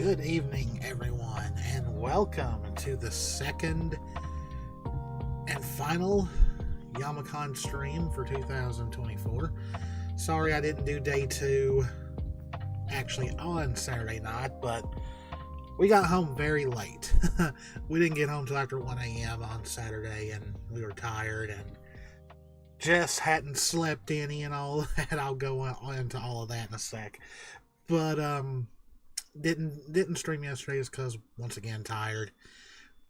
Good evening, everyone, and welcome to the second and final Yamacon stream for 2024. Sorry I didn't do day 2 actually on Saturday night, but we got home very late. We didn't get home till after 1 a.m. on Saturday, and we were tired, and Jess hadn't slept any and all that. I'll go into all of that in a sec. But, didn't stream yesterday just because, once again, tired.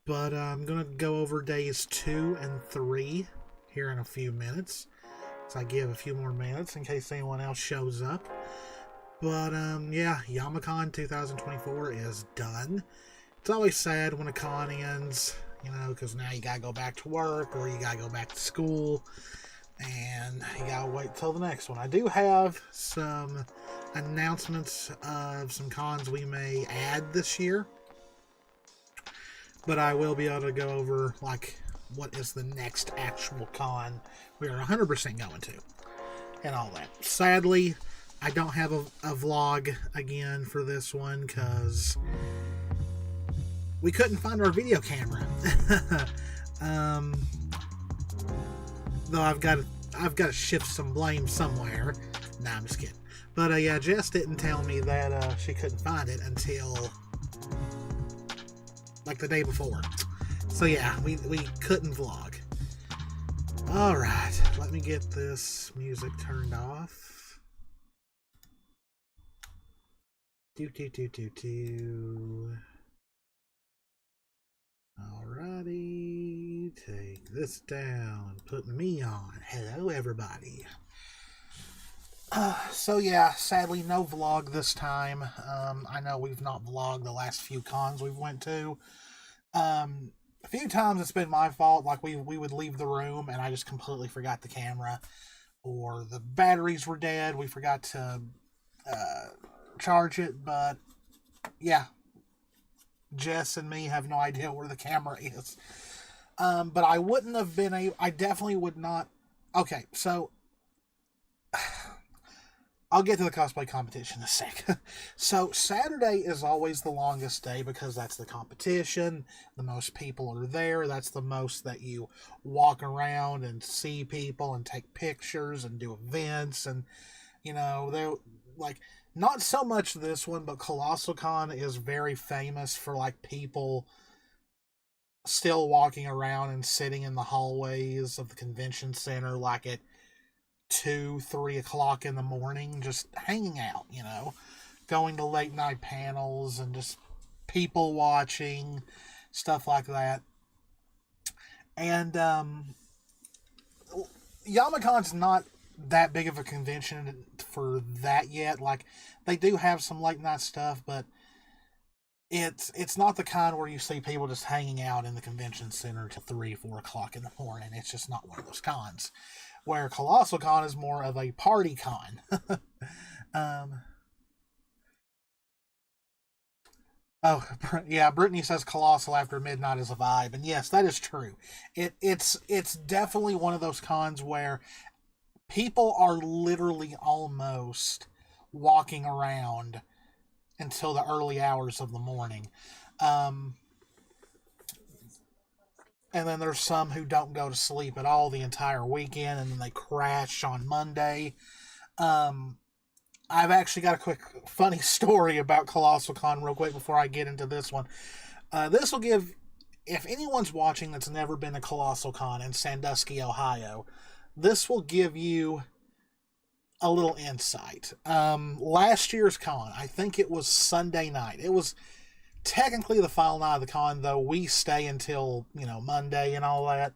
But I'm going to go over days 2 and 3 here in a few minutes. So I give a few more minutes in case anyone else shows up. But, yeah, Yamacon 2024 is done. It's always sad when a con ends, you know, because now you got to go back to work or you got to go back to school. And you got to wait till the next one. I do have some announcements of some cons we may add this year. But I will be able to go over, like, what is the next actual con we are 100% going to. And all that. Sadly, I don't have a vlog again for this one because we couldn't find our video camera. Though I've got to shift some blame somewhere. Nah, I'm just kidding. But yeah, Jess didn't tell me that she couldn't find it until like the day before. So yeah, we couldn't vlog. Alright, let me get this music turned off. Alrighty, take this down, put me on. Hello, everybody. So yeah, sadly, no vlog this time. I know we've not vlogged the last few cons we've went to. A few times it's been my fault, like we would leave the room and I just completely forgot the camera. Or the batteries were dead, we forgot to charge it, but yeah. Jess and me have no idea where the camera is. But I wouldn't have been able... I definitely would not... Okay, so... I'll get to the cosplay competition in a sec. So, Saturday is always the longest day because that's the competition. The most people are there. That's the most that you walk around and see people and take pictures and do events. And, you know, they're like... Not so much this one, but Colossal Con is very famous for, like, people still walking around and sitting in the hallways of the convention center, like, at 2, 3 o'clock in the morning, just hanging out, you know, going to late night panels and just people watching, stuff like that. And, Yamacon's not that big of a convention for that yet. Like, they do have some late night stuff, but it's not the kind where you see people just hanging out in the convention center till 3, 4 o'clock in the morning. It's just not one of those cons. Where Colossal Con is more of a party con. Oh, yeah, Brittany says Colossal after midnight is a vibe. And yes, that is true. It's definitely one of those cons where people are literally almost walking around until the early hours of the morning. And then there's some who don't go to sleep at all the entire weekend, and then they crash on Monday. I've actually got a quick funny story about Colossal Con real quick before I get into this one. This will give, if anyone's watching that's never been to Colossal Con in Sandusky, Ohio, this will give you a little insight. Last year's con, I think it was Sunday night. It was technically the final night of the con, though we stay until, you know, Monday and all that.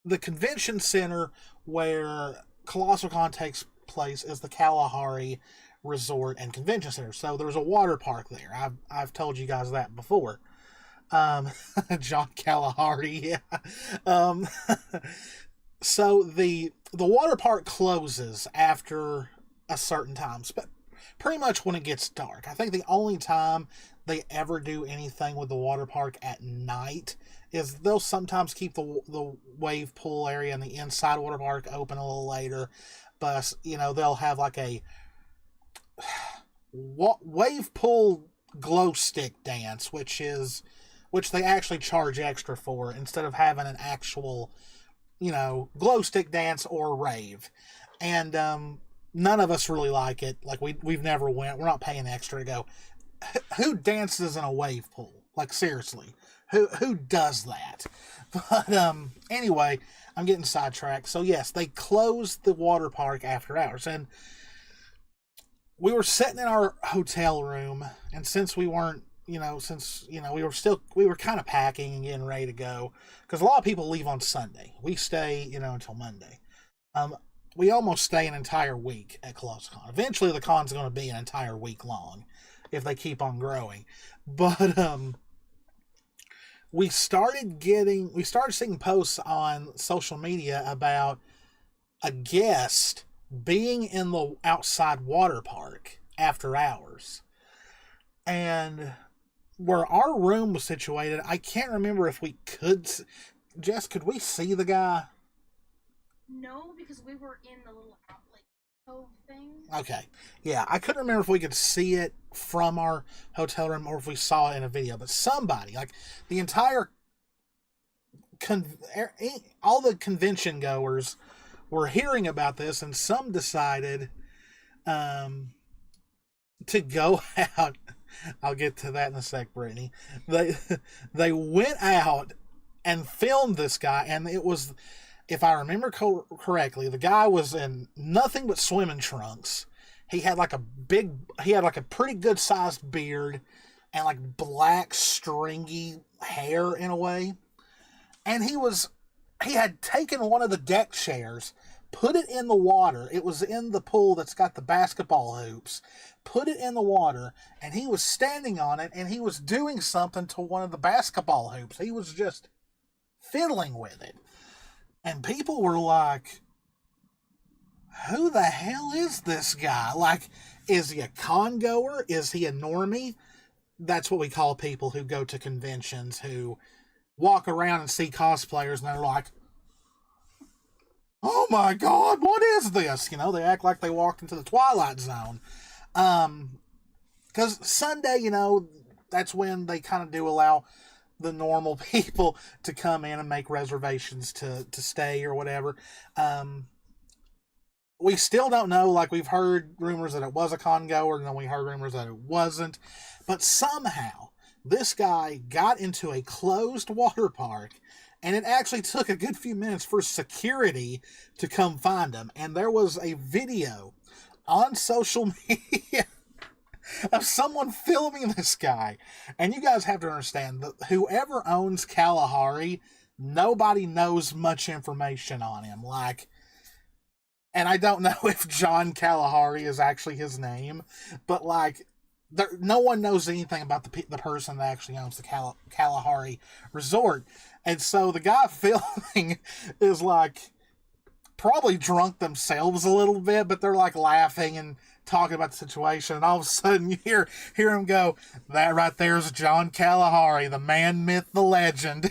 The convention center where Colossal Con takes place is the Kalahari Resort and Convention Center. So there's a water park there. I've told you guys that before. John Kalahari, yeah. So the water park closes after a certain time, pretty much when it gets dark. I think the only time they ever do anything with the water park at night is they'll sometimes keep the wave pool area and the inside water park open a little later, but, you know, they'll have like a wave pool glow stick dance, which they actually charge extra for instead of having an actual, glow stick dance or rave. And none of us really like it. Like we've never went. We're not paying extra to go. Who dances in a wave pool? Like seriously, who does that? But anyway, I'm getting sidetracked. So yes, they closed the water park after hours, and we were sitting in our hotel room, and since we weren't, we were kind of packing and getting ready to go, because a lot of people leave on Sunday. We stay, until Monday. We almost stay an entire week at Colossal Con. Eventually, the con's going to be an entire week long if they keep on growing. But we started seeing posts on social media about a guest being in the outside water park after hours. And where our room was situated, I can't remember if we could. Jess, could we see the guy? No, because we were in the little cove thing. Okay. Yeah, I couldn't remember if we could see it from our hotel room or if we saw it in a video. But somebody, like the entire all the convention goers were hearing about this, and some decided to go out. I'll get to that in a sec, Brittany. They went out and filmed this guy, and it was, if I remember correctly, the guy was in nothing but swimming trunks. He had like a pretty good sized beard and like black stringy hair in a way. And he had taken one of the deck chairs, put it in the water. It was in the pool that's got the basketball hoops. Put it in the water, and he was standing on it, and he was doing something to one of the basketball hoops. He was just fiddling with it. And people were like, who the hell is this guy? Like, is he a con goer? Is he a normie? That's what we call people who go to conventions, who walk around and see cosplayers, and they're like, oh my God, what is this? They act like they walked into the Twilight Zone. Because Sunday, that's when they kind of do allow the normal people to come in and make reservations to stay or whatever. We still don't know. Like, we've heard rumors that it was a con goer, and then we heard rumors that it wasn't. But somehow, this guy got into a closed water park, and it actually took a good few minutes for security to come find him. And there was a video on social media of someone filming this guy. And you guys have to understand that whoever owns Kalahari, nobody knows much information on him. Like, and I don't know if John Kalahari is actually his name, but like, no one knows anything about the person that actually owns the Kalahari Resort. And so the guy filming is like probably drunk themselves a little bit, but they're like laughing and talking about the situation. And all of a sudden you hear him go, that right there is John Kalahari, the man, myth, the legend.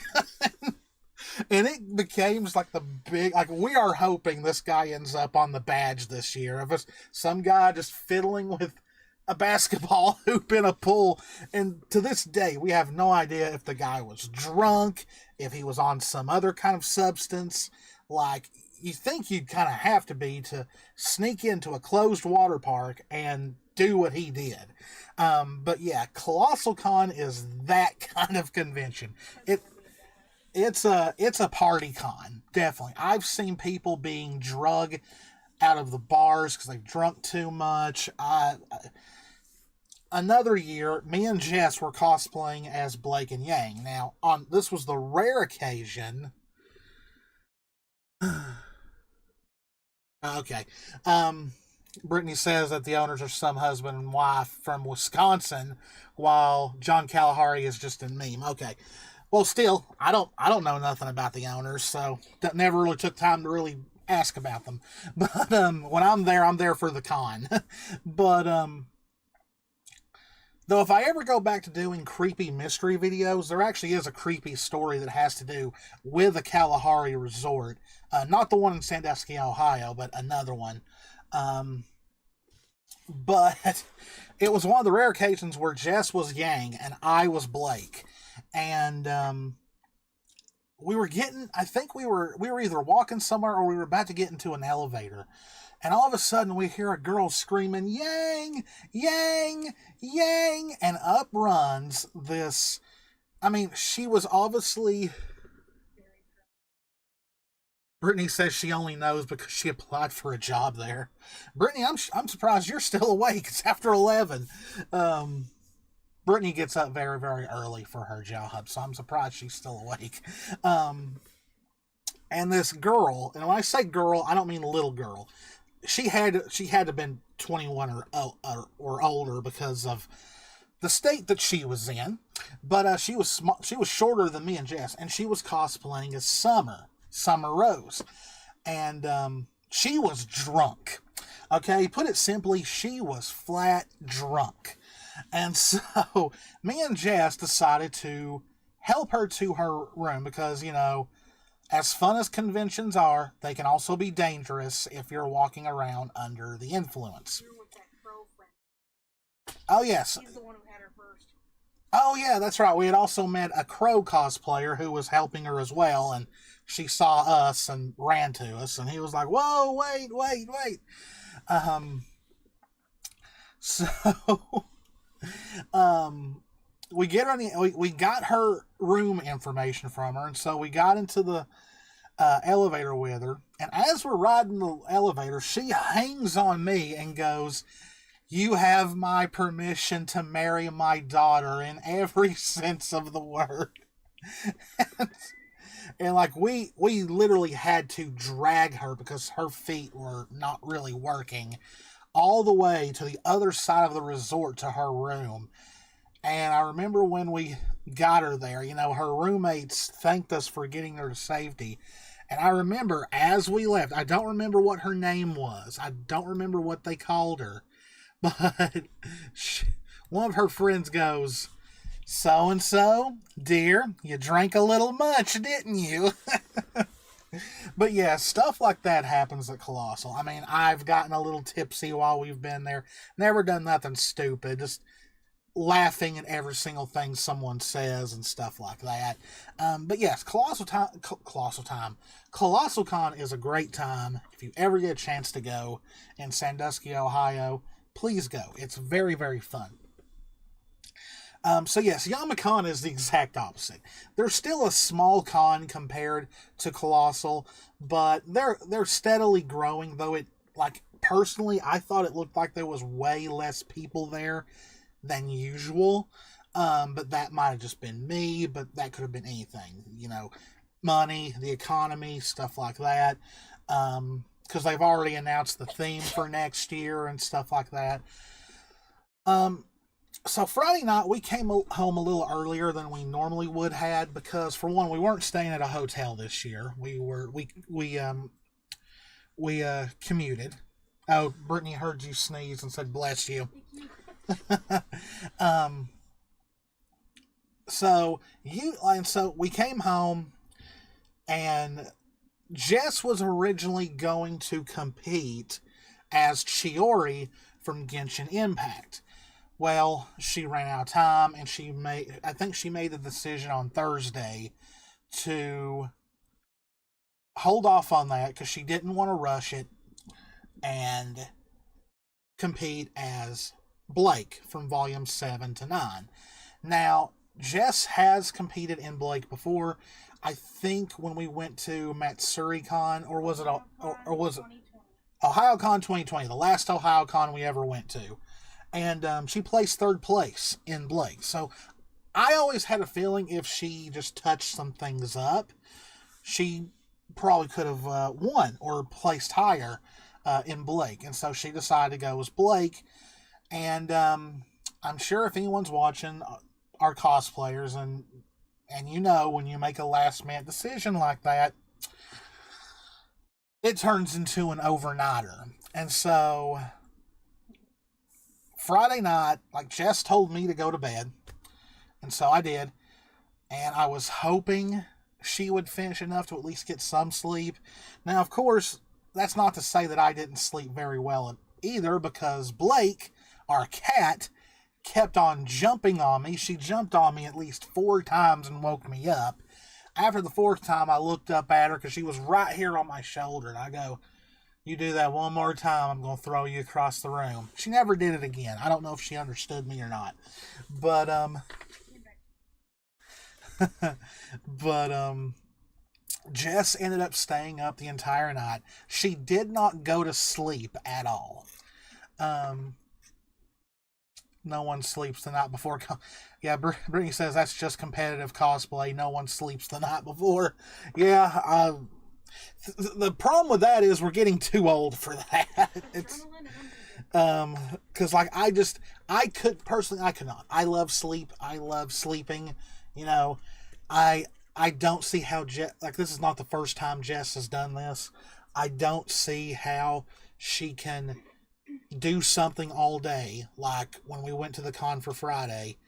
And it became like the big, like, we are hoping this guy ends up on the badge this year of us, some guy just fiddling with a basketball hoop in a pool. And to this day, we have no idea if the guy was drunk, if he was on some other kind of substance. Like, you think you'd kind of have to be to sneak into a closed water park and do what he did. But yeah, Colossal Con is that kind of convention. It's a party con, definitely. I've seen people being drugged out of the bars because they've drunk too much. Another year, me and Jess were cosplaying as Blake and Yang. Now, this was the rare occasion. Okay. Brittany says that the owners are some husband and wife from Wisconsin, while John Kalahari is just a meme. Okay. Well, still, I don't know nothing about the owners, so that never really took time to really ask about them. But when I'm there for the con. But though, if I ever go back to doing creepy mystery videos, there actually is a creepy story that has to do with the Kalahari Resort. Not the one in Sandusky, Ohio, but another one. But it was one of the rare occasions where Jess was Yang and I was Blake. And we were getting, I think we were either walking somewhere or we were about to get into an elevator. And all of a sudden we hear a girl screaming, Yang, Yang, Yang. And up runs this, I mean, she was obviously... Brittany says she only knows because she applied for a job there. Brittany, I'm surprised you're still awake. It's after 11. Brittany gets up very, very early for her job, so I'm surprised she's still awake. And this girl, and when I say girl, I don't mean little girl. She had to have been 21 or older because of the state that she was in. But she was shorter than me and Jess, and she was cosplaying as Summer Rose. And she was drunk. Okay, put it simply, she was flat drunk. And so me and Jess decided to help her to her room because, you know, as fun as conventions are, they can also be dangerous if you're walking around under the influence. You're with that crow friend. Oh, yes. He's the one who had her first. Oh, yeah, that's right. We had also met a crow cosplayer who was helping her as well, and she saw us and ran to us, and he was like, whoa, wait. So, we got her room information from her, and so we got into the elevator with her, and as we're riding the elevator, she hangs on me and goes, you have my permission to marry my daughter in every sense of the word. And like we literally had to drag her because her feet were not really working all the way to the other side of the resort to her room. And I remember when we got her there, you know, her roommates thanked us for getting her to safety. And I remember as we left, I don't remember what her name was. I don't remember what they called her. But one of her friends goes, so-and-so, dear, you drank a little much, didn't you? But yeah, stuff like that happens at Colossal. I mean, I've gotten a little tipsy while we've been there. Never done nothing stupid. Just laughing at every single thing someone says and stuff like that. But yes, ColossalCon is a great time. If you ever get a chance to go in Sandusky, Ohio, please go. It's very, very fun. So yes, Yamacon is the exact opposite. They're still a small con compared to Colossal, but they're steadily growing, though it, like, personally, I thought it looked like there was way less people there than usual. But that might have just been me, but that could have been anything. You know, money, the economy, stuff like that. Because they've already announced the theme for next year and stuff like that. So Friday night, we came home a little earlier than we normally would had because, for one, we weren't staying at a hotel this year. We commuted. Oh, Brittany heard you sneeze and said, bless you. So we came home, and Jess was originally going to compete as Chiori from Genshin Impact. Well, she ran out of time, and I think she made the decision on Thursday to hold off on that because she didn't want to rush it and compete as Blake from Volume 7 to 9. Now, Jess has competed in Blake before. I think when we went to MatsuruCon, or was it OhioCon 2020, the last OhioCon we ever went to. And she placed third place in Blake. So I always had a feeling if she just touched some things up, she probably could have won or placed higher in Blake. And so she decided to go as Blake. And I'm sure if anyone's watching our cosplayers, and you know when you make a last-minute decision like that, it turns into an overnighter. And so Friday night, like, Jess told me to go to bed, and so I did, and I was hoping she would finish enough to at least get some sleep. Now, of course, that's not to say that I didn't sleep very well either because Blake, our cat, kept on jumping on me. She jumped on me at least 4 times and woke me up. After the 4th time, I looked up at her because she was right here on my shoulder. And I go, you do that one more time, I'm going to throw you across the room. She never did it again. I don't know if she understood me or not. But, Jess ended up staying up the entire night. She did not go to sleep at all. No one sleeps the night before. Yeah, Brittany says that's just competitive cosplay. No one sleeps the night before. Yeah, the problem with that is we're getting too old for that. It's because like I could not. I love sleep. I love sleeping. You know, I don't see how this is not the first time Jess has done this. I don't see how she can do something all day, like when we went to the con for Friday,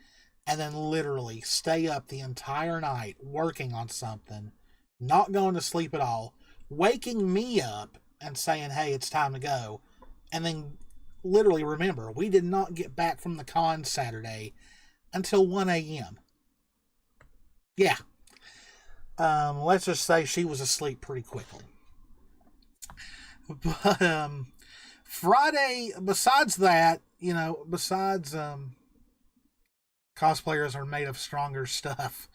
and then literally stay up the entire night working on something, not going to sleep at all, waking me up and saying, hey, it's time to go. And then literally, remember, we did not get back from the con Saturday until 1 a.m. Yeah. Let's just say she was asleep pretty quickly. But, Friday, besides that, cosplayers are made of stronger stuff.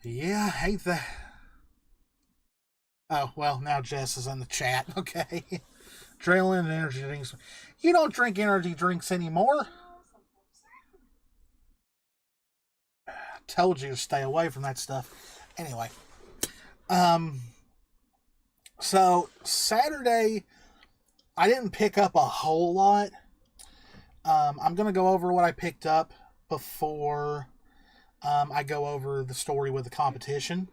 Yeah, I hate that. Oh, well, now Jess is in the chat. Okay. Adrenaline and energy drinks. You don't drink energy drinks anymore. I told you to stay away from that stuff. Anyway. So, Saturday, I didn't pick up a whole lot. I'm going to go over what I picked up before I go over the story with the competition.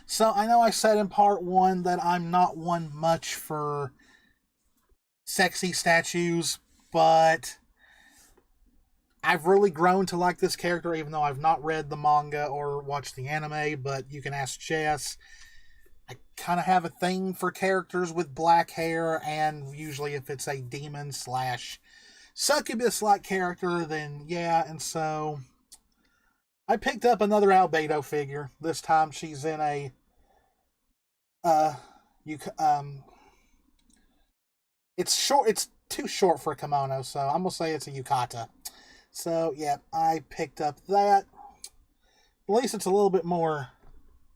So I know I said in part 1 that I'm not one much for sexy statues, but I've really grown to like this character, even though I've not read the manga or watched the anime, but you can ask Jess. I kind of have a thing for characters with black hair, and usually if it's a demon / succubus-like character, then yeah, and so I picked up another Albedo figure. This time she's in a it's too short for a kimono, so I'm gonna say it's a yukata. So yeah, I picked up that. At least it's a little bit more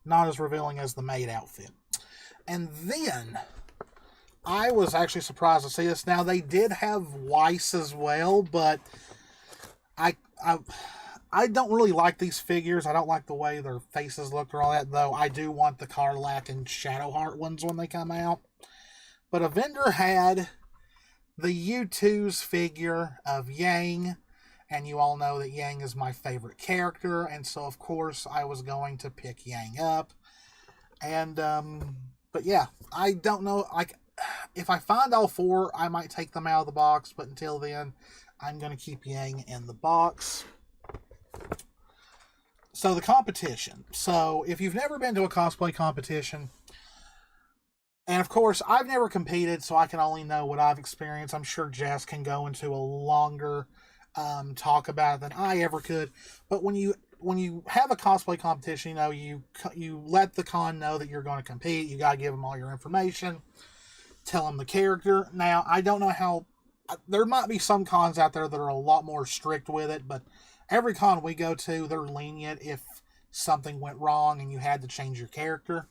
not as revealing as the maid outfit. And then I was actually surprised to see this. Now, they did have Weiss as well, but I don't really like these figures. I don't like the way their faces look or all that, though I do want the Karlach and Shadowheart ones when they come out. But a vendor had the U2's figure of Yang, and you all know that Yang is my favorite character, and so of course I was going to pick Yang up. And, but yeah, I don't know, like, if I find all 4, I might take them out of the box, but until then, I'm going to keep Yang in the box. So, the competition. So, if you've never been to a cosplay competition, and of course, I've never competed, so I can only know what I've experienced. I'm sure Jess can go into a longer talk about it than I ever could. But when you have a cosplay competition, you let the con know that you're going to compete. You got to give them all your information. Tell them the character. Now, I don't know how... There might be some cons out there that are a lot more strict with it, but every con we go to, they're lenient if something went wrong and you had to change your character.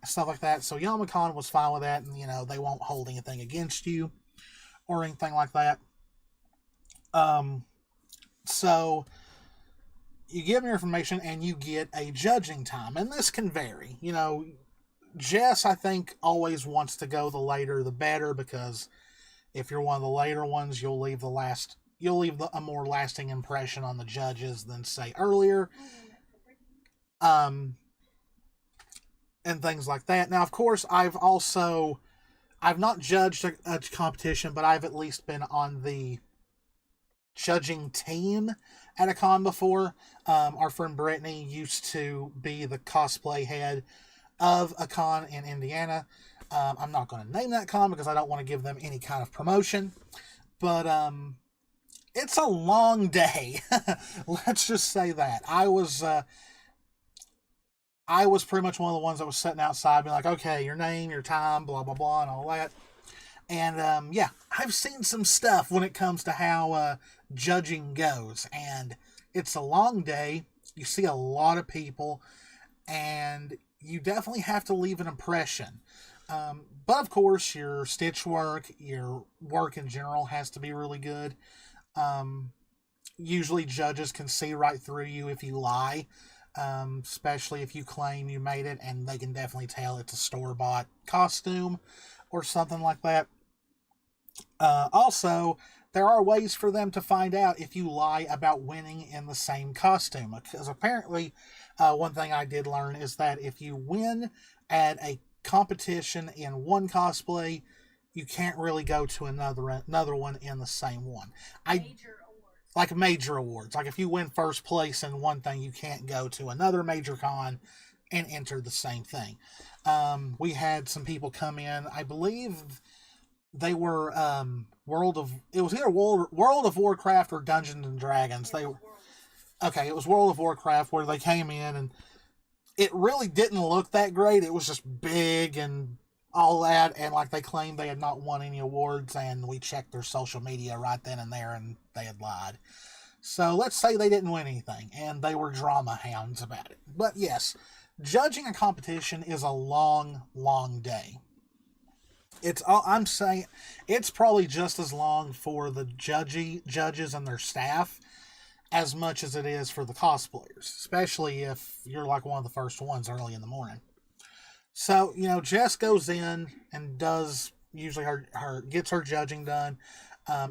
Stuff like that. So Yamacon was fine with that, and, they won't hold anything against you or anything like that. So you give them your information and you get a judging time, and this can vary. Jess, I think, always wants to go the later the better, because if you're one of the later ones, you'll leave a more lasting impression on the judges than, say, earlier. And things like that. Now, of course, I've not judged a competition, but I've at least been on the judging team at a con before. Our friend Brittany used to be the cosplay head of a con in Indiana. I'm not going to name that con because I don't want to give them any kind of promotion. But it's a long day. Let's just say that. I was pretty much one of the ones that was sitting outside being like, okay, your name, your time, blah, blah, blah, and all that. And yeah, I've seen some stuff when it comes to how judging goes. And it's a long day. You see a lot of people. And you definitely have to leave an impression. But of course, your stitch work, your work in general has to be really good. Usually judges can see right through you if you lie, especially if you claim you made it, and they can definitely tell it's a store-bought costume or something like that. Also, there are ways for them to find out if you lie about winning in the same costume. Because apparently, one thing I did learn is that if you win at a competition in one cosplay, you can't really go to another one in the same one. Major awards. Like if you win first place in one thing, you can't go to another major con and enter the same thing. We had some people come in, I believe they were it was either World of Warcraft or Dungeons and Dragons. It was World of Warcraft where they came in and it really didn't look that great. It was just big and all that, and like they claimed they had not won any awards, and we checked their social media right then and there, and they had lied. So let's say they didn't win anything, and they were drama hounds about it. But yes, judging a competition is a long, long day. I'm saying it's probably just as long for the judges and their staff as much as it is for the cosplayers, especially if you're like one of the first ones early in the morning. So, Jess goes in and does usually gets her judging done.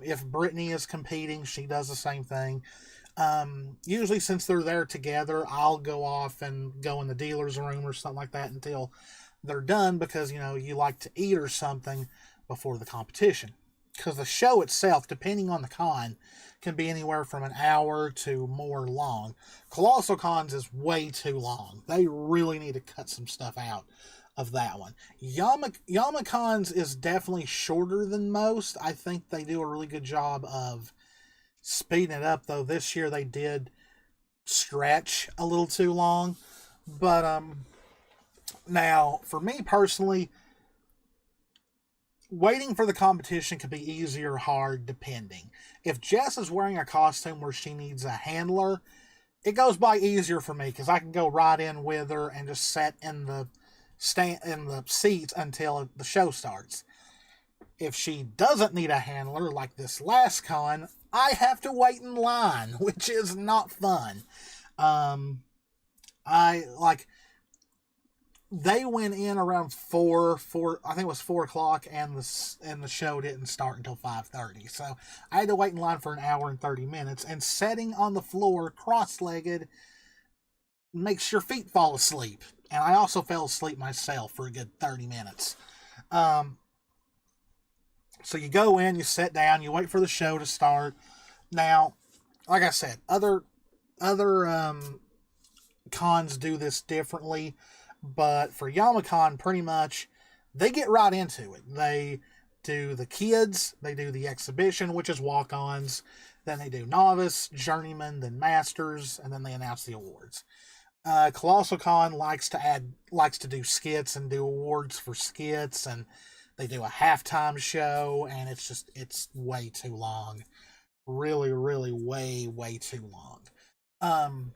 If Brittany is competing, she does the same thing. Usually since they're there together, I'll go off and go in the dealer's room or something like that until they're done because, you like to eat or something before the competition. Because the show itself, depending on the con, can be anywhere from an hour to more long. Colossal Cons is way too long. They really need to cut some stuff out of that one. Yamacon's is definitely shorter than most. I think they do a really good job of speeding it up, though this year they did stretch a little too long. But now, for me personally, waiting for the competition could be easy or hard depending. If Jess is wearing a costume where she needs a handler, it goes by easier for me because I can go right in with her and just sit in the seats until the show starts. If she doesn't need a handler, like this last con, I have to wait in line, which is not fun. They went in around 4, I think it was 4 o'clock, and the show didn't start until 5:30. So I had to wait in line for an hour and 30 minutes, and sitting on the floor cross-legged makes your feet fall asleep. And I also fell asleep myself for a good 30 minutes. So you go in, you sit down, you wait for the show to start. Now, like I said, other cons do this differently. But for Yamacon, pretty much, they get right into it. They do the kids, they do the exhibition, which is walk-ons, then they do novice, journeyman, then masters, and then they announce the awards. Colossal Con likes to do skits and do awards for skits, and they do a halftime show, and it's way too long. Really, really way, way too long.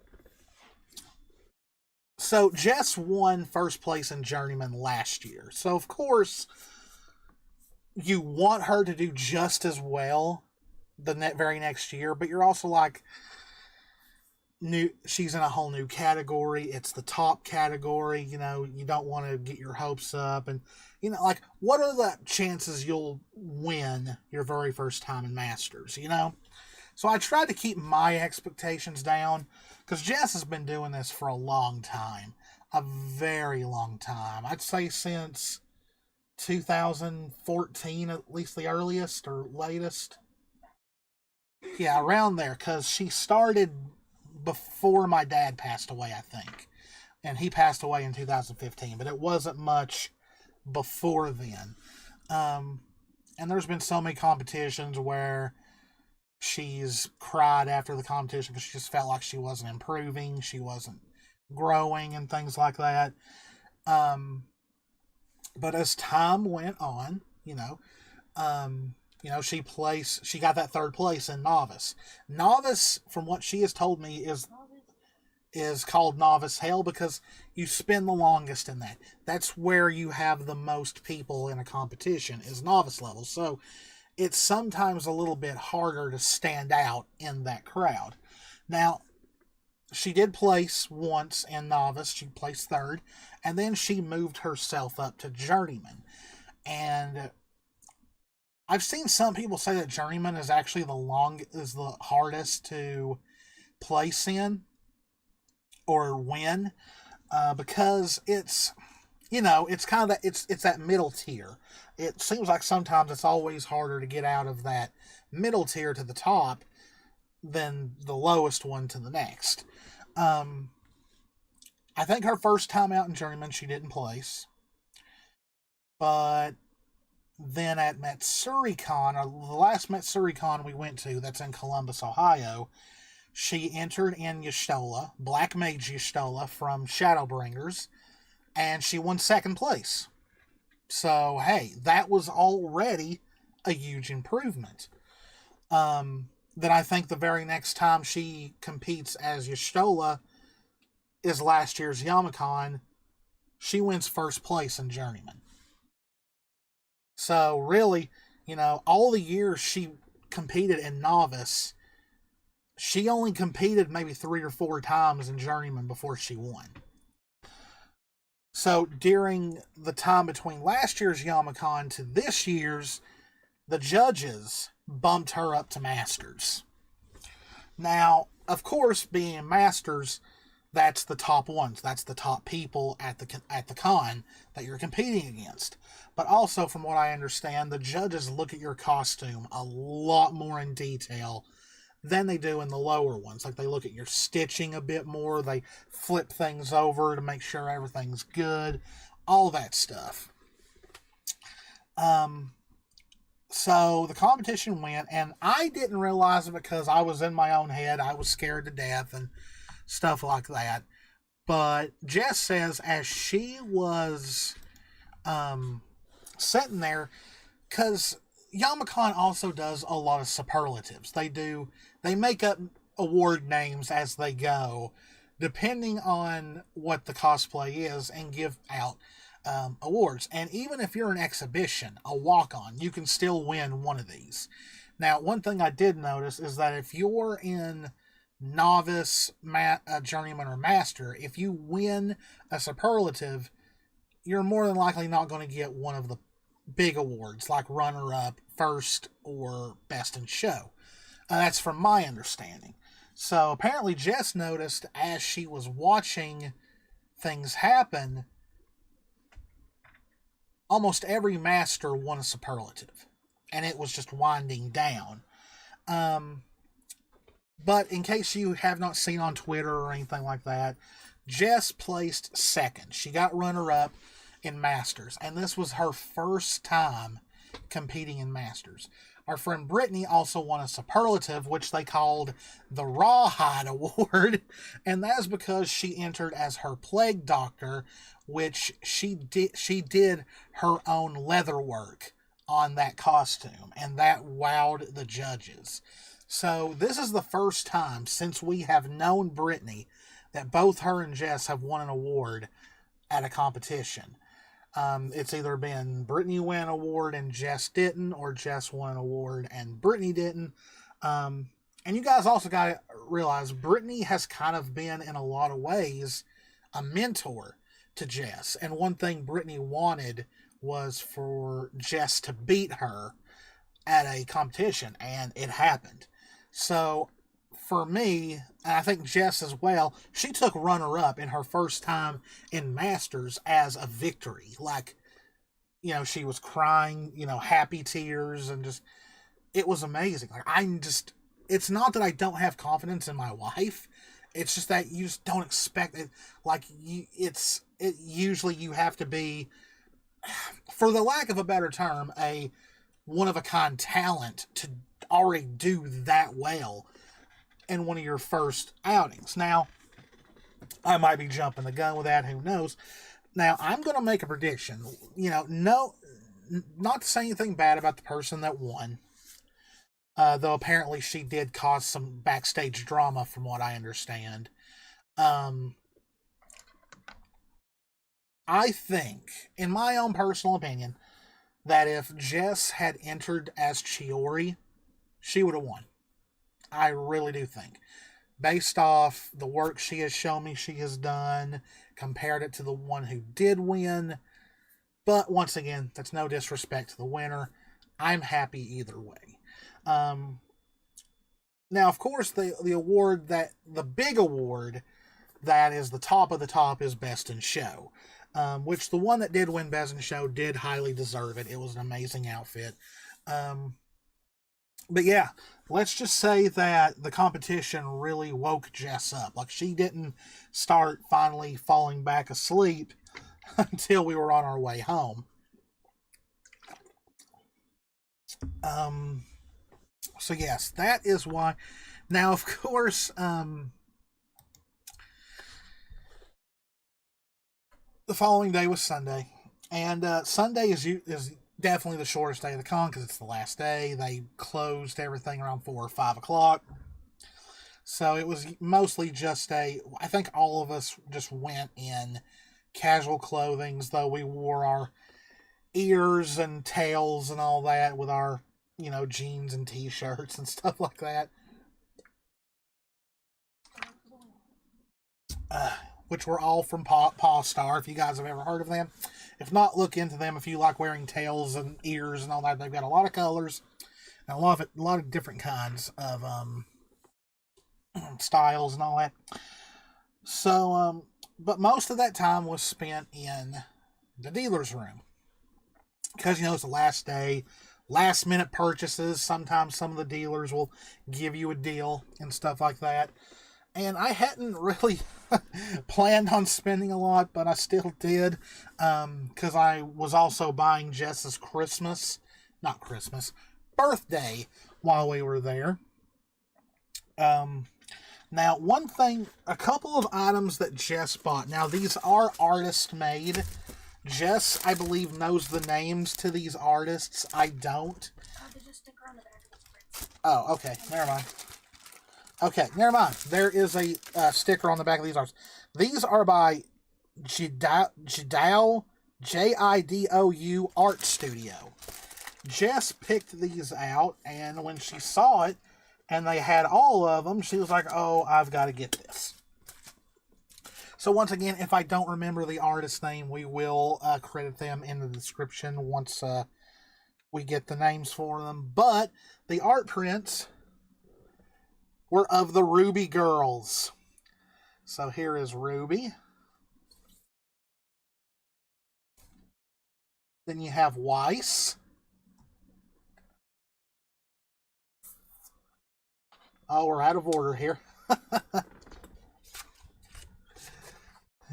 So Jess won first place in Journeyman last year. So of course, you want her to do just as well the very next year, but you're also like, she's in a whole new category. It's the top category. You don't want to get your hopes up, and what are the chances you'll win your very first time in Masters? So I tried to keep my expectations down. Because Jess has been doing this for a long time. A very long time. I'd say since 2014, at least the earliest or latest. Yeah, around there. Because she started before my dad passed away, I think. and he passed away in 2015, but it wasn't much before then. And there's been so many competitions where she's cried after the competition because she just felt like she wasn't improving, she wasn't growing, and things like that. But as time went on, she got that third place in novice. Novice, from what she has told me, is called novice hell because you spend the longest in that. That's where you have the most people in a competition, is novice level. So it's sometimes a little bit harder to stand out in that crowd. Now, she did place once in novice. She placed third, and then she moved herself up to journeyman. And I've seen some people say that journeyman is actually the hardest to place in or win, because it's kind of it's that middle tier. It seems like sometimes it's always harder to get out of that middle tier to the top than the lowest one to the next. I think her first time out in journeyman she didn't place, but then at MatsuuriCon, or the last MatsuuriCon we went to, that's in Columbus, Ohio, she entered in Y'shtola, Black Mage Y'shtola from Shadowbringers, and she won second place. So, hey, that was already a huge improvement. Then I think the very next time she competes as Y'shtola is last year's Yamacon. She wins first place in journeyman. So, really, all the years she competed in novice, she only competed maybe 3 or 4 times in journeyman before she won. So during the time between last year's Yamacon to this year's, the judges bumped her up to masters. Now, of course, being masters, that's the top ones. That's the top people at the con that you're competing against. But also, from what I understand, the judges look at your costume a lot more in detail than they do in the lower ones. Like, they look at your stitching a bit more. They flip things over to make sure everything's good. All that stuff. So the competition went, and I didn't realize it because I was in my own head. I was scared to death and stuff like that. But Jess says as she was sitting there, because Yamacon also does a lot of superlatives. They make up award names as they go, depending on what the cosplay is, and give out awards. And even if you're an exhibition, a walk-on, you can still win one of these. Now, one thing I did notice is that if you're in novice, journeyman, or master, if you win a superlative, you're more than likely not going to get one of the big awards like runner-up, first, or best in show. That's from my understanding. So apparently Jess noticed as she was watching things happen, almost every master won a superlative, and it was just winding down. But in case you have not seen on Twitter or anything like that, Jess placed second. She got runner-up in Masters, and this was her first time competing in Masters. Our friend Brittany also won a superlative, which they called the Rawhide Award, and that is because she entered as her Plague Doctor, which she did her own leather work on that costume, and that wowed the judges. So this is the first time since we have known Brittany that both her and Jess have won an award at a competition. It's either been Brittany won an award and Jess didn't, or Jess won an award and Brittany didn't. And you guys also got to realize Brittany has kind of been, in a lot of ways, a mentor to Jess. And one thing Brittany wanted was for Jess to beat her at a competition, and it happened. So for me, and I think Jess as well, she took runner-up in her first time in Masters as a victory. Like, she was crying, happy tears, and just, it was amazing. Like, it's not that I don't have confidence in my wife. It's just that you just don't expect it. Like, usually you have to be, for the lack of a better term, a one-of-a-kind talent to already do that well in one of your first outings. Now, I might be jumping the gun with that, who knows. Now, I'm going to make a prediction. No, not to say anything bad about the person that won. Though apparently she did cause some backstage drama from what I understand. I think, in my own personal opinion, that if Jess had entered as Chiori, she would have won. I really do think. Based off the work she has shown me she has done, compared it to the one who did win. But once again, that's no disrespect to the winner. I'm happy either way. Now, of course, the big award that is the top of the top is Best in Show, which the one that did win Best in Show did highly deserve it. It was an amazing outfit. But yeah, let's just say that the competition really woke Jess up. Like, she didn't start finally falling back asleep until we were on our way home. So yes, that is why. Now, of course, the following day was Sunday, and Sunday is definitely the shortest day of the con because it's the last day. They closed everything around 4 or 5 o'clock, so it was mostly just I think all of us just went in casual clothing, though we wore our ears and tails and all that with our jeans and t-shirts and stuff like that. Which were all from Paw Star, if you guys have ever heard of them. If not, look into them if you like wearing tails and ears and all that. They've got a lot of colors and a lot of different kinds of styles and all that. So, but most of that time was spent in the dealer's room. Because, it's the last day. Last minute purchases. Sometimes some of the dealers will give you a deal and stuff like that. And I hadn't really planned on spending a lot, but I still did. Because I was also buying Jess's birthday while we were there. Now, one thing, a couple of items that Jess bought. Now, these are artist made. Jess, I believe, knows the names to these artists. I don't. There's a sticker on the back of the print. Oh, okay. Never mind. Okay, never mind. There is a sticker on the back of these artists. These are by Jidou, Jidou Art Studio. Jess picked these out, and when she saw it, and they had all of them, she was like, oh, I've got to get this. So once again, if I don't remember the artist's name, we will credit them in the description once we get the names for them. But the art prints were of the RWBY girls. So here is RWBY. Then you have Weiss. Oh, we're out of order here.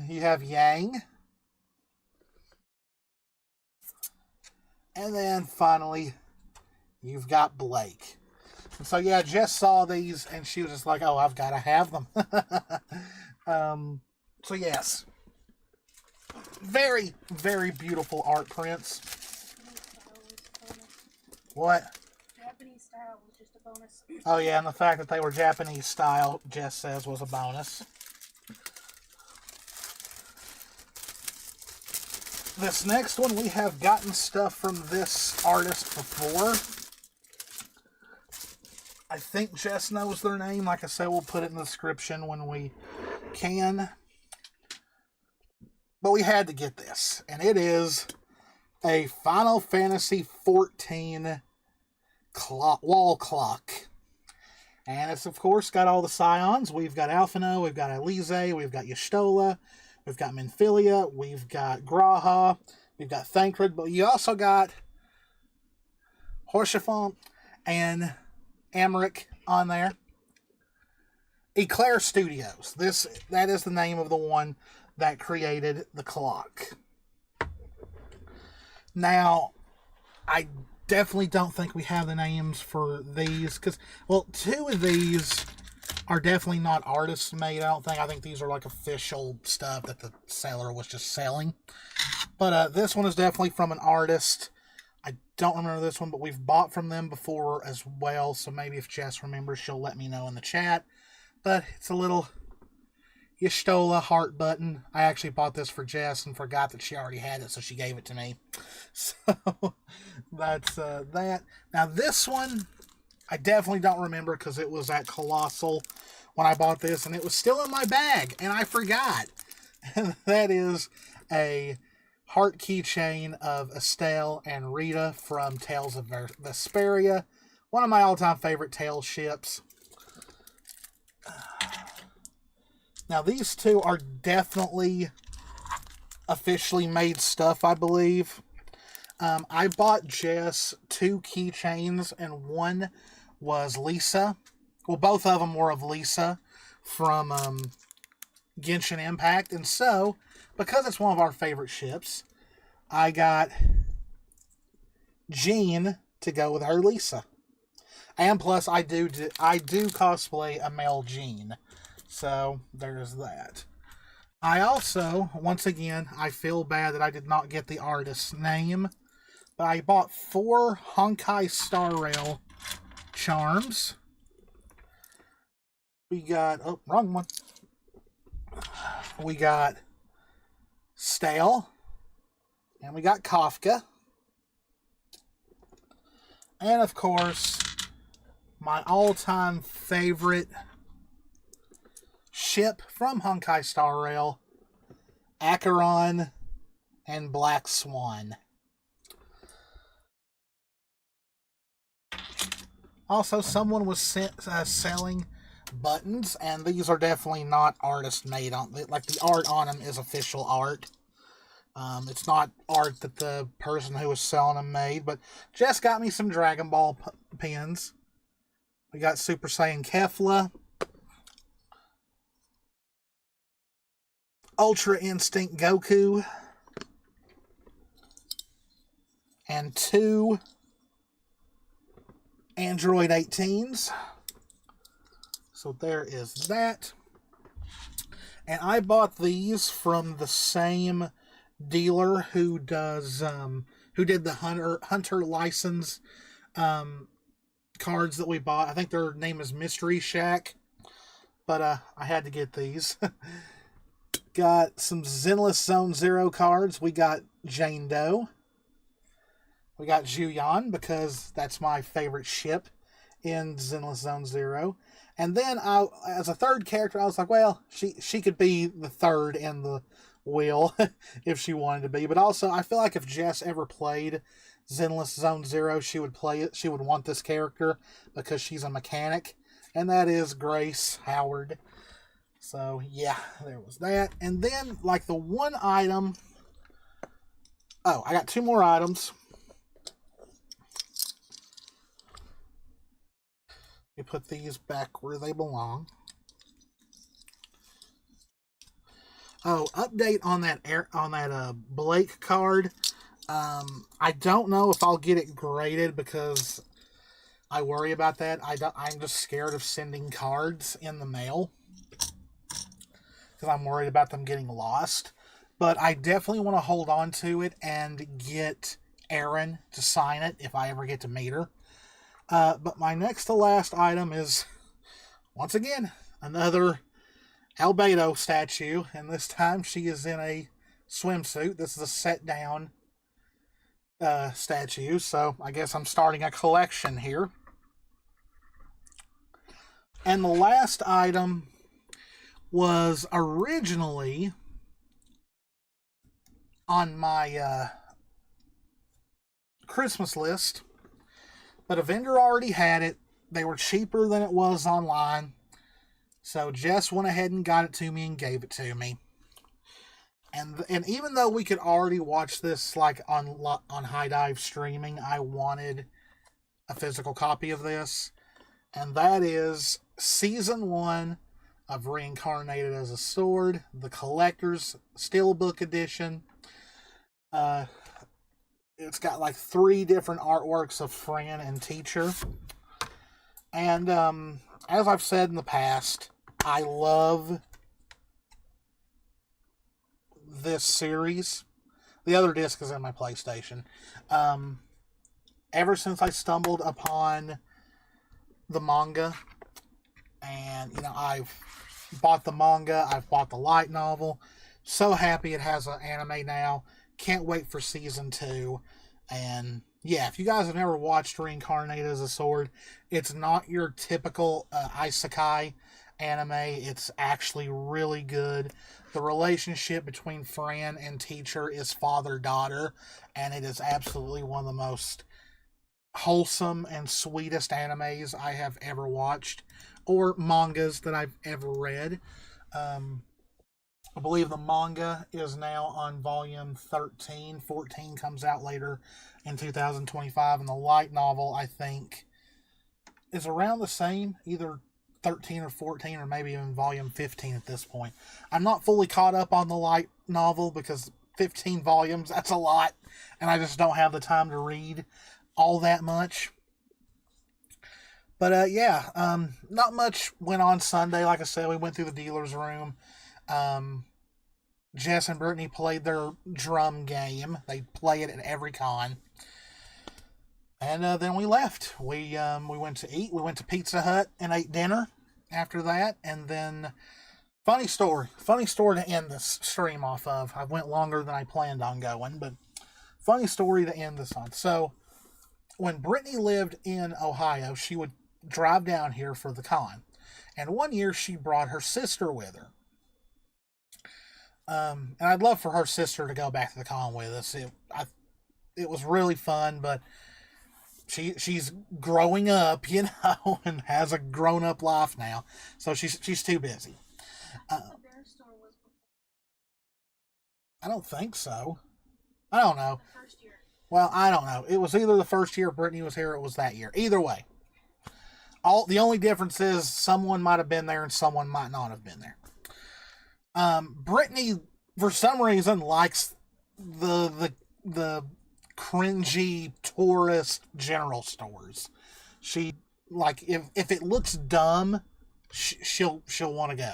You have Yang. And then finally, you've got Blake. And so yeah, Jess saw these and she was just like, oh, I've got to have them. So yes. Very, very beautiful art prints. What? Japanese style was just a bonus. Oh yeah, and the fact that they were Japanese style, Jess says, was a bonus. This next one, we have gotten stuff from this artist before. I think Jess knows their name. Like I said, we'll put it in the description when we can. But we had to get this. And it is a Final Fantasy XIV wall clock. And it's, of course, got all the Scions. We've got Alphino, we've got Elise, we've got Y'shtola, we've got Minfilia, we've got Graha, we've got Thancred, but you also got Horsefant and Amric on there. Eclair Studios. That is the name of the one that created the clock. Now, I definitely don't think we have the names for these because, well, two of these are definitely not artists made. I think these are like official stuff that the seller was just selling. But this one is definitely from an artist. I don't remember this one, but we've bought from them before as well. So maybe if Jess remembers, she'll let me know in the chat. But it's a little Y'shtola heart button. I actually bought this for Jess and forgot that she already had it, so she gave it to me. So that's that. Now this one, I definitely don't remember because it was at Colossal when I bought this, and it was still in my bag, and I forgot. And that is a heart keychain of Estelle and Rita from Tales of Vesperia. One of my all-time favorite Tales ships. Now, these two are definitely officially made stuff, I believe. I bought Jess 2 keychains, and one was Lisa. Well, both of them were of Lisa from Genshin Impact. And so, because it's one of our favorite ships, I got Jean to go with her Lisa. And plus, I do cosplay a male Jean. So, there's that. I also, once again, I feel bad that I did not get the artist's name. But I bought 4 Honkai Star Rail charms. We got, oh, wrong one. We got Stale. And we got Kafka. And of course, my all-time favorite ship from Honkai Star Rail, Acheron and Black Swan. Also, someone was selling buttons, and these are definitely not artist made. Like, the art on them is official art. It's not art that the person who was selling them made, but Jess got me some Dragon Ball pins. We got Super Saiyan Kefla, Ultra Instinct Goku, and 2 Android 18s. So there is that. And I bought these from the same dealer who did the Hunter license cards that we bought. I think their name is Mystery Shack. But I had to get these. Got some Zenless Zone Zero cards. We got Jane Doe. We got Juyan, because that's my favorite ship in Zenless Zone Zero. And then, as a third character, I was like, well, she could be the third in the wheel if she wanted to be. But also, I feel like if Jess ever played Zenless Zone Zero, she would play it. She would want this character because she's a mechanic. And that is Grace Howard. So, yeah, there was that. And then, like, the one item... Oh, I got 2 more items. You put these back where they belong. Oh, update on that Blake card. I don't know if I'll get it graded because I worry about that. I'm just scared of sending cards in the mail because I'm worried about them getting lost. But I definitely want to hold on to it and get Erin to sign it if I ever get to meet her. But my next to last item is, once again, another Albedo statue. And this time she is in a swimsuit. This is a set-down statue. So I guess I'm starting a collection here. And the last item was originally on my Christmas list. But a vendor already had it. They were cheaper than it was online. So Jess went ahead and got it to me and gave it to me. And even though we could already watch this like on High Dive streaming, I wanted a physical copy of this. And that is Season 1 of Reincarnated as a Sword, the Collector's Steelbook Edition. It's got like 3 different artworks of Fran and Teacher. And as I've said in the past, I love this series. The other disc is in my PlayStation. Ever since I stumbled upon the manga, and I've bought the manga, I've bought the light novel. So happy it has an anime now. Can't wait for season 2. And yeah, if you guys have never watched Reincarnated as a Sword, it's not your typical isekai anime. It's actually really good. The relationship between Fran and Teacher is father-daughter, and it is absolutely one of the most wholesome and sweetest animes I have ever watched, or mangas that I've ever read. I believe the manga is now on volume 13. 14 comes out later in 2025, and the light novel, I think, is around the same, either 13 or 14, or maybe even volume 15 at this point. I'm not fully caught up on the light novel because 15 volumes, that's a lot, and I just don't have the time to read all that much. But not much went on Sunday. Like I said, we went through the dealer's room. Jess and Brittany played their drum game. They play it at every con. And then we left. We went to eat. We went to Pizza Hut and ate dinner after that. And then, funny story to end this stream off of. I went longer than I planned on going, but funny story to end this on. So, when Brittany lived in Ohio, she would drive down here for the con. And one year she brought her sister with her. And I'd love for her sister to go back to the con with us. It was really fun, but she's growing up, and has a grown-up life now. So she's too busy. I don't think so. I don't know. First year. Well, I don't know. It was either the first year Brittany was here or it was that year. Either way. The only difference is someone might have been there and someone might not have been there. Brittany, for some reason, likes the cringy tourist general stores. She, like, if it looks dumb, she'll want to go.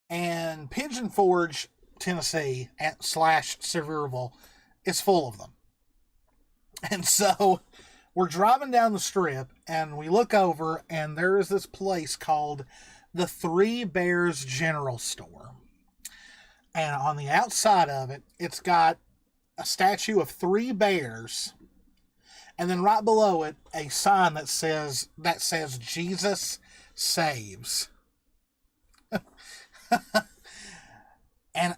And Pigeon Forge, Tennessee, / Sevierville, is full of them. And so we're driving down the strip and we look over and there is this place called the Three Bears General Store. And on the outside of it, it's got a statue of 3 bears. And then right below it, a sign that says Jesus saves. And,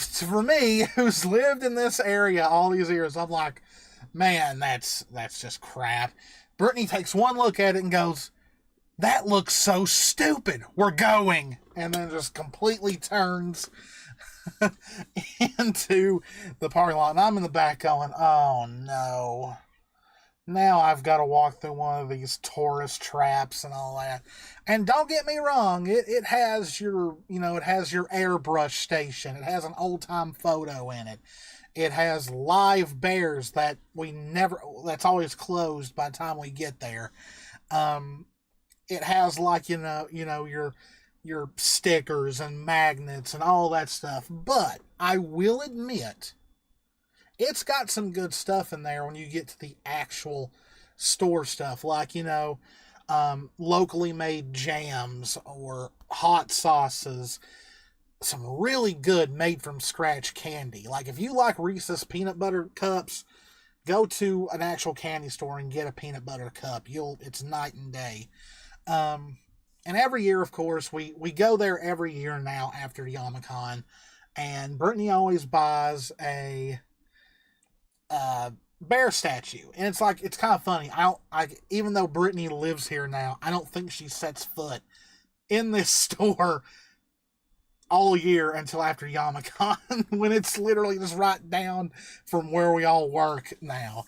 for me, who's lived in this area all these years, I'm like, man, that's just crap. Brittany takes one look at it and goes, that looks so stupid. We're going. And then just completely turns into the parking lot. And I'm in the back going, oh no. Now I've got to walk through one of these tourist traps and all that. And don't get me wrong, it has your airbrush station. It has an old time photo in it. It has live bears that's always closed by the time we get there. It has your stickers and magnets and all that stuff. But I will admit, it's got some good stuff in there when you get to the actual store stuff. Like, locally made jams or hot sauces. Some really good made from scratch candy. Like, if you like Reese's peanut butter cups, go to an actual candy store and get a peanut butter cup. It's night and day. And every year, of course, we go there every year now after Yamacon, and Brittany always buys a bear statue. And it's kind of funny. Even though Brittany lives here now, I don't think she sets foot in this store all year until after Yamacon, when it's literally just right down from where we all work now.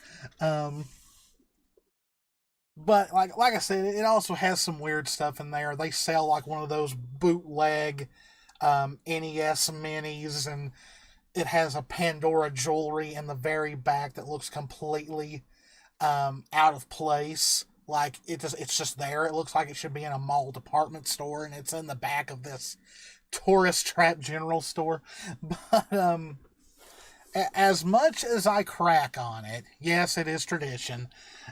But like I said, it also has some weird stuff in there. They sell like one of those bootleg NES minis, and it has a Pandora jewelry in the very back that looks completely out of place. Like it's just there. It looks like it should be in a mall department store, and it's in the back of this tourist trap general store. But as much as I crack on it, yes, it is tradition.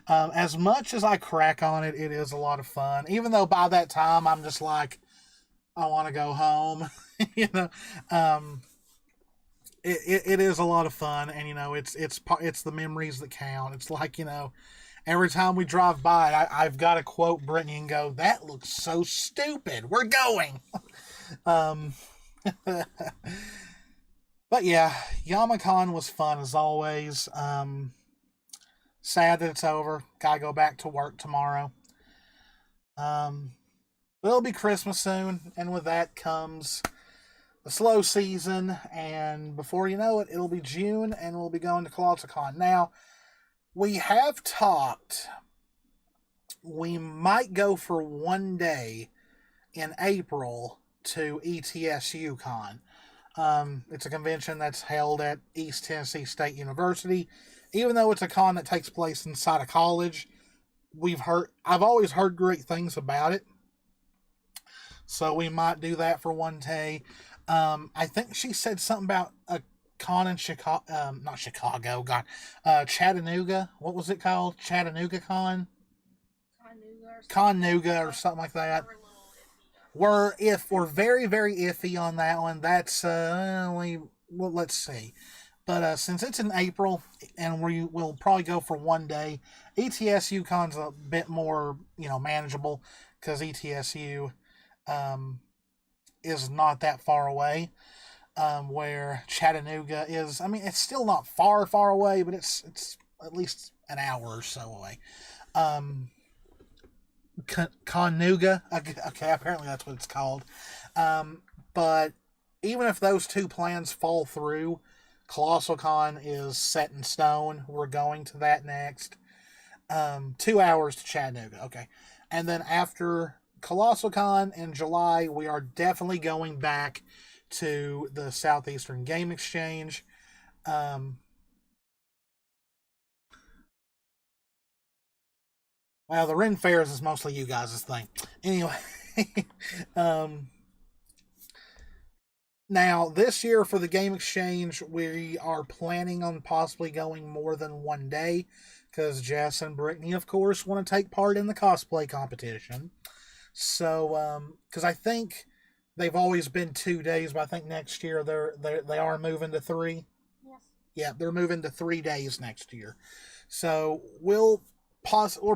As much as I crack on it, it is a lot of fun. Even though by that time I'm just like, I want to go home. you know, it is a lot of fun, and it's the memories that count. It's like every time we drive by, I've got to quote Brittany and go, "That looks so stupid. We're going." But yeah, Yamacon was fun as always. Sad that it's over. Gotta go back to work tomorrow. It'll be Christmas soon, and with that comes the slow season, and before you know it, it'll be June, and we'll be going to ColossalCon. Now, we have talked, we might go for one day in April to ETSUCon. It's a convention that's held at East Tennessee State University. Even though it's a con that takes place inside a college, I've always heard great things about it. So we might do that for one day. I think she said something about a con in Chicago, not Chicago, God, Chattanooga. What was it called? Chattanooga Con? Connuga or something like that. If we're very, very iffy on that one, that's let's see. But since it's in April and we will probably go for one day, ETSU Con's a bit more manageable because ETSU is not that far away. Where Chattanooga is, I mean, it's still not far away, but it's at least an hour or so away. Connuga. Okay, apparently that's what it's called. But even if those two plans fall through, ColossalCon is set in stone. We're going to that next. 2 hours to Chattanooga. Okay. And then after ColossalCon in July, we are definitely going back to the Southeastern Game Exchange. Well, the Ren Fairs is mostly you guys' thing. Anyway, now this year for the Game Exchange, we are planning on possibly going more than one day because Jess and Brittany, of course, want to take part in the cosplay competition. So, because I think they've always been 2 days, but I think next year they are moving to 3. Yes. Yeah, they're moving to 3 days next year. So we're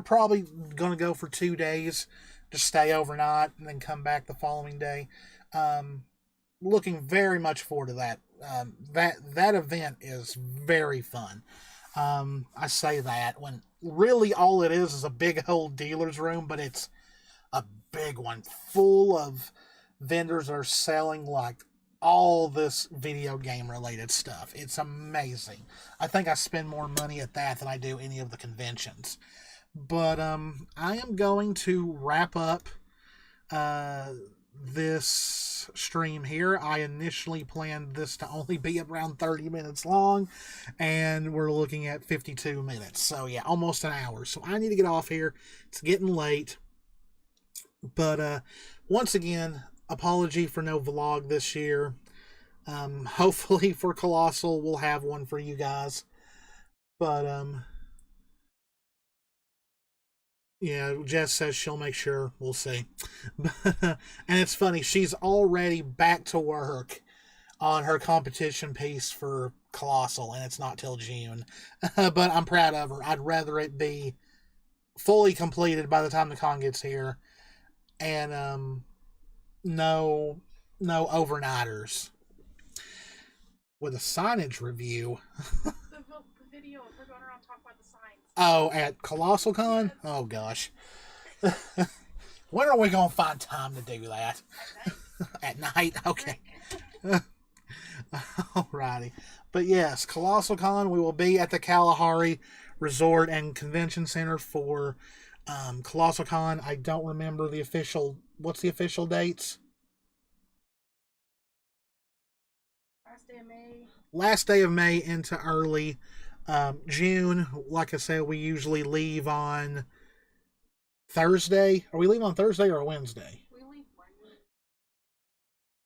probably going to go for 2 days, just stay overnight and then come back the following day. Looking very much forward to that. That event is very fun. I say that when really all it is a big old dealer's room, but it's a big one full of vendors that are selling like all this video game related stuff. It's amazing. I think I spend more money at that than I do any of the conventions. But I am going to wrap up this stream here. I initially planned this to only be around 30 minutes long, and we're looking at 52 minutes. So yeah, almost an hour. So I need to get off here. It's getting late. But once again, apology for no vlog this year. Hopefully for Colossal we'll have one for you guys. But yeah, Jess says she'll make sure. We'll see. And it's funny, she's already back to work on her competition piece for Colossal, and it's not till June. But I'm proud of her. I'd rather it be fully completed by the time the con gets here. And no overnighters. With a signage review. The video of her going around talking about the signs. Oh, at ColossalCon? Yes. Oh gosh. When are we gonna find time to do that? At night? Okay. Alrighty. But yes, ColossalCon, we will be at the Kalahari Resort and Convention Center for Colossal Con, I don't remember the official. What's the official dates? Last day of May. Last day of May into early June. Like I said, we usually leave on Thursday. Are we leaving on Thursday or Wednesday? We leave Wednesday.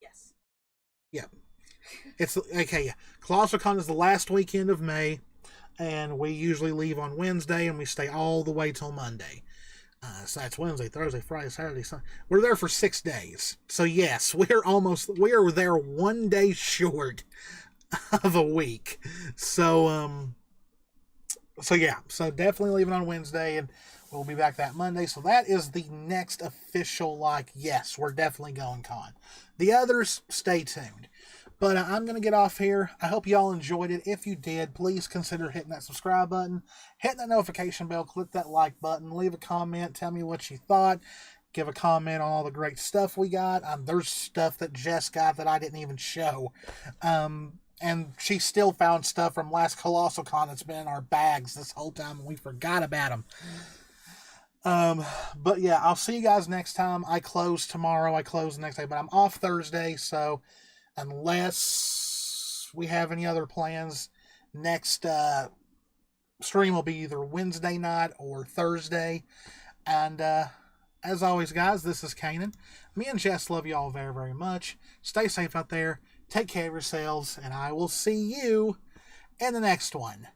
Yes. Yeah. It's okay. Yeah. Colossal Con is the last weekend of May, and we usually leave on Wednesday, and we stay all the way till Monday. So that's Wednesday, Thursday, Friday, Saturday, Sunday. We're there for 6 days. So yes, we are there 1 day short of a week. So yeah, so definitely leaving on Wednesday, and we'll be back that Monday. So that is the next official, like, yes, we're definitely going con. The others, stay tuned. But I'm going to get off here. I hope y'all enjoyed it. If you did, please consider hitting that subscribe button, hitting that notification bell, click that like button, leave a comment, tell me what you thought, give a comment on all the great stuff we got. There's stuff that Jess got that I didn't even show. And she still found stuff from last Colossal Con that's been in our bags this whole time, and we forgot about them. But yeah, I'll see you guys next time. I close tomorrow. I close the next day, but I'm off Thursday, so unless we have any other plans, next stream will be either Wednesday night or Thursday. And as always, guys, this is Canaan. Me and Jess love you all very, very much. Stay safe out there. Take care of yourselves, and I will see you in the next one.